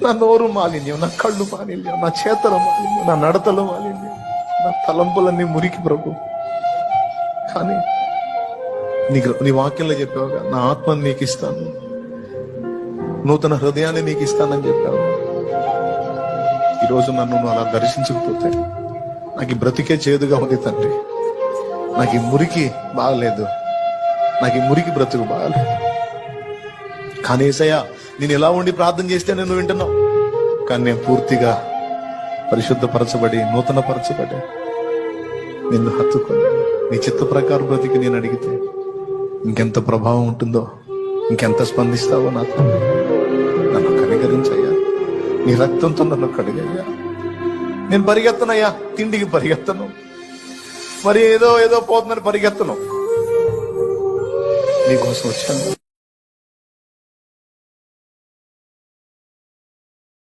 నా నోరు మాలిన్యం, నా కళ్ళు మాలిన్యం, నా చేతల మాలిన్యం, నా నడతలు మాలిన్యం, నా తలంపులన్నీ మురికి ప్రభు. కానీ నీ వాక్యంలో చెప్పావుగా, నా ఆత్మని నీకు ఇస్తాను, నూతన హృదయాన్ని నీకు ఇస్తానని చెప్పావు. ఈరోజు నన్ను అలా దర్శించకపోతే నాకు ఈ బ్రతికే చేదుగా ఉంది తండ్రి. నాకు ఈ మురికి బాగలేదు, నాకు ఈ మురికి బ్రతుకు బాగలేదు. కానీ యేసయ్యా, నేను ఎలా ఉండి ప్రార్థన చేస్తే నేను వింటున్నావు. కానీ నేను పూర్తిగా పరిశుద్ధపరచబడి నూతనపరచబడి నిన్ను హత్తుకొని నీ చిత్త ప్రకారం బ్రతికి నేను అడిగితే ఇంకెంత ప్రభావం ఉంటుందో, ఇంకెంత స్పందిస్తావో నా తండ్రి. నన్ను కనికరించయ్యా, నీ రక్తంతో నన్ను కడిగయ్యా. నేను పరిగెత్తనయ్యా, తిండికి పరిగెత్తను, మరి ఏదో పోతుందని పరిగెత్తను, నీకోసం వచ్చాను.